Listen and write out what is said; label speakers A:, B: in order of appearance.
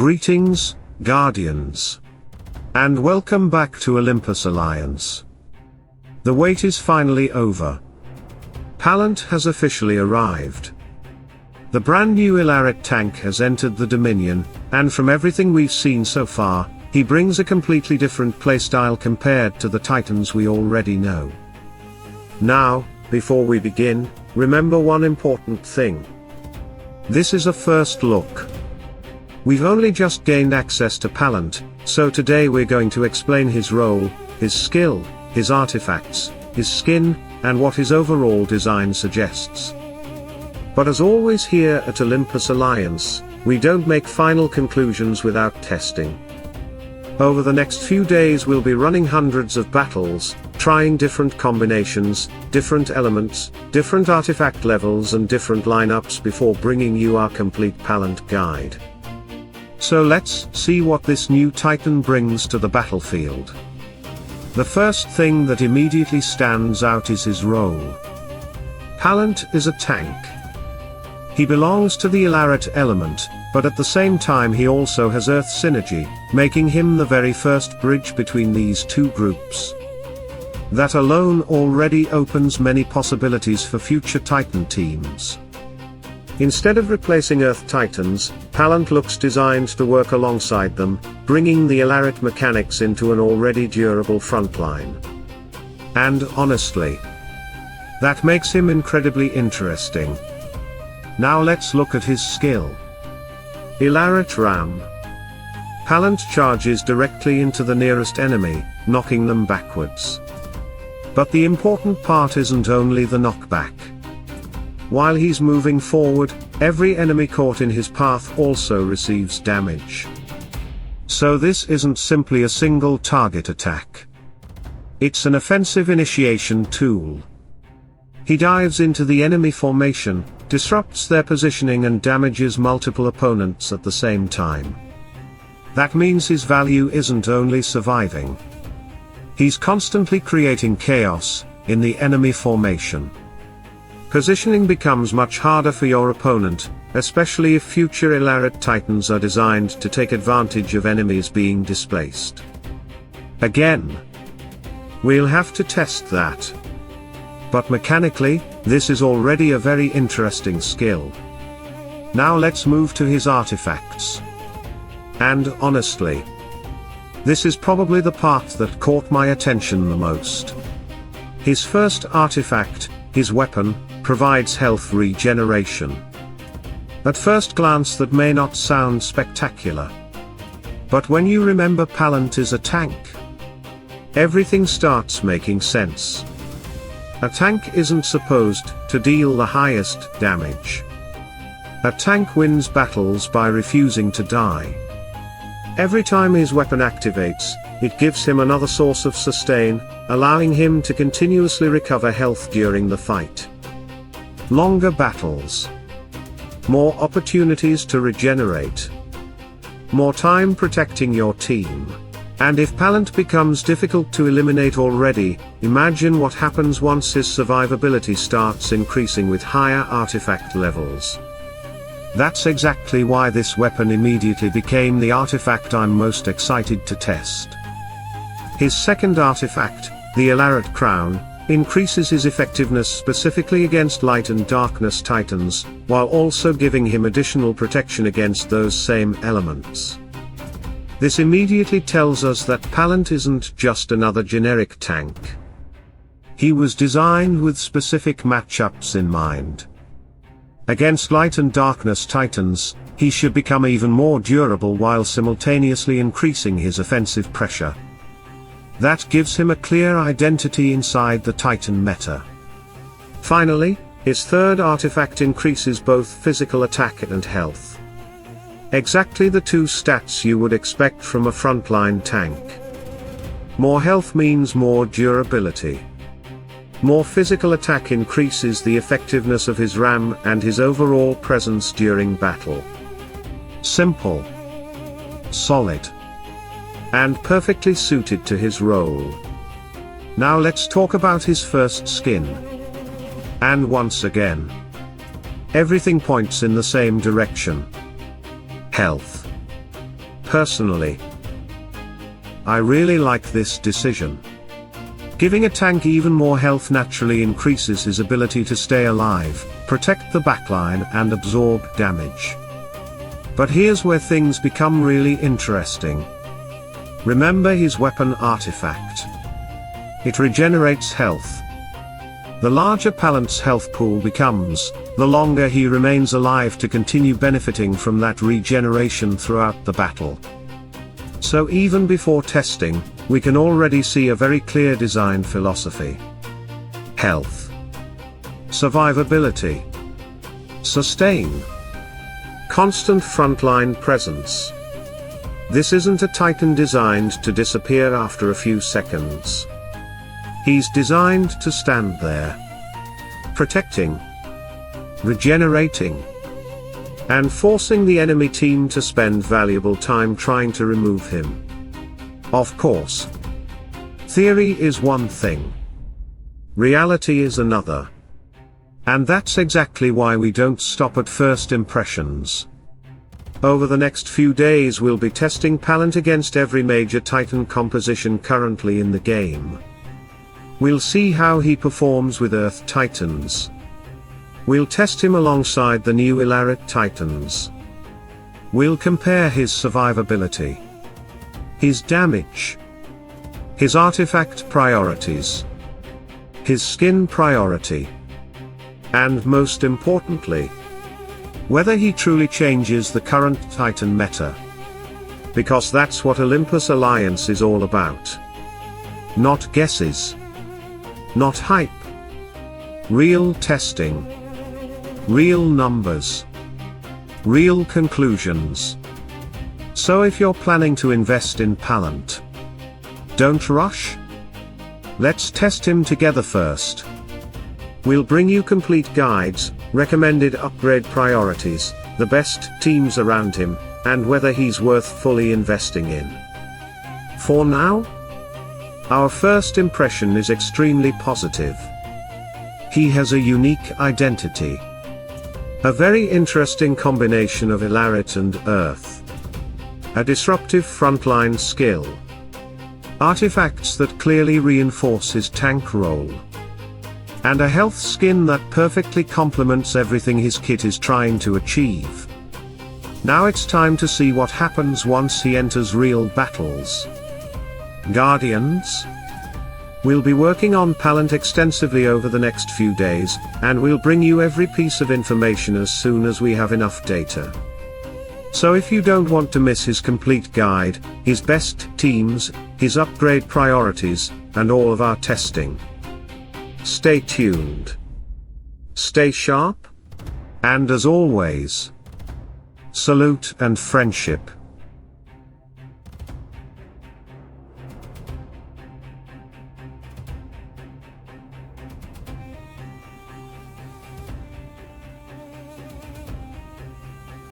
A: Greetings, Guardians. And welcome back to Olympus Alliance. The wait is finally over. Palant has officially arrived. The brand new Elarite Tank has entered the Dominion, and from everything we've seen so far, he brings a completely different playstyle compared to the Titans we already know. Now, before we begin, remember one important thing. This is a first look. We've only just gained access to Palant, so today we're going to explain his role, his skill, his artifacts, his skin, and what his overall design suggests. But as always here at Olympus Alliance, we don't make final conclusions without testing. Over the next few days we'll be running hundreds of battles, trying different combinations, different elements, different artifact levels and different lineups before bringing you our complete Palant guide. So let's see what this new Titan brings to the battlefield. The first thing that immediately stands out is his role. Palant is a tank. He belongs to the Elarite element, but at the same time he also has Earth synergy, making him the very first bridge between these two groups. That alone already opens many possibilities for future Titan teams. Instead of replacing Earth Titans, Palant looks designed to work alongside them, bringing the Elarite mechanics into an already durable frontline. And honestly, that makes him incredibly interesting. Now let's look at his skill. Elarite Ram. Palant charges directly into the nearest enemy, knocking them backwards. But the important part isn't only the knockback. While he's moving forward, every enemy caught in his path also receives damage. So this isn't simply a single target attack. It's an offensive initiation tool. He dives into the enemy formation, disrupts their positioning and damages multiple opponents at the same time. That means his value isn't only surviving. He's constantly creating chaos in the enemy formation. Positioning becomes much harder for your opponent, especially if future Elarite Titans are designed to take advantage of enemies being displaced. Again, we'll have to test that. But mechanically, this is already a very interesting skill. Now let's move to his artifacts. And honestly, this is probably the part that caught my attention the most. His first artifact, his weapon, provides health regeneration. At first glance that may not sound spectacular. But when you remember Palant is a tank, everything starts making sense. A tank isn't supposed to deal the highest damage. A tank wins battles by refusing to die. Every time his weapon activates, it gives him another source of sustain, allowing him to continuously recover health during the fight. Longer battles. More opportunities to regenerate. More time protecting your team. And if Palant becomes difficult to eliminate already, imagine what happens once his survivability starts increasing with higher artifact levels. That's exactly why this weapon immediately became the artifact I'm most excited to test. His second artifact, the Elarite Crown, increases his effectiveness specifically against light and darkness titans, while also giving him additional protection against those same elements. This immediately tells us that Palant isn't just another generic tank. He was designed with specific matchups in mind. Against light and darkness titans, he should become even more durable while simultaneously increasing his offensive pressure. That gives him a clear identity inside the Titan meta. Finally, his third artifact increases both physical attack and health. Exactly the two stats you would expect from a frontline tank. More health means more durability. More physical attack increases the effectiveness of his ram and his overall presence during battle. Simple, solid, and perfectly suited to his role. Now let's talk about his first skin. And once again, everything points in the same direction. Health. Personally, I really like this decision. Giving a tank even more health naturally increases his ability to stay alive, protect the backline and absorb damage. But here's where things become really interesting. Remember his weapon artifact. It regenerates health. The larger Pallant's health pool becomes, the longer he remains alive to continue benefiting from that regeneration throughout the battle. So even before testing, we can already see a very clear design philosophy. Health. Survivability. Sustain. Constant frontline presence. This isn't a Titan designed to disappear after a few seconds. He's designed to stand there, protecting, regenerating, and forcing the enemy team to spend valuable time trying to remove him. Of course, theory is one thing, reality is another. And that's exactly why we don't stop at first impressions. Over the next few days we'll be testing Pallant against every major Titan composition currently in the game. We'll see how he performs with Earth Titans. We'll test him alongside the new Elarite Titans. We'll compare his survivability, his damage, his artifact priorities, his skin priority, and most importantly, whether he truly changes the current Titan meta. Because that's what Olympus Alliance is all about. Not guesses. Not hype. Real testing. Real numbers. Real conclusions. So if you're planning to invest in Pallant, don't rush. Let's test him together first. We'll bring you complete guides, recommended upgrade priorities, the best teams around him, and whether he's worth fully investing in. For now, our first impression is extremely positive. He has a unique identity. A very interesting combination of Elarite and Earth. A disruptive frontline skill. Artifacts that clearly reinforce his tank role. And a health skin that perfectly complements everything his kit is trying to achieve. Now it's time to see what happens once he enters real battles. Guardians? We'll be working on Pallant extensively over the next few days, and we'll bring you every piece of information as soon as we have enough data. So if you don't want to miss his complete guide, his best teams, his upgrade priorities, and all of our testing, stay tuned. Stay sharp. And as always, salute and friendship.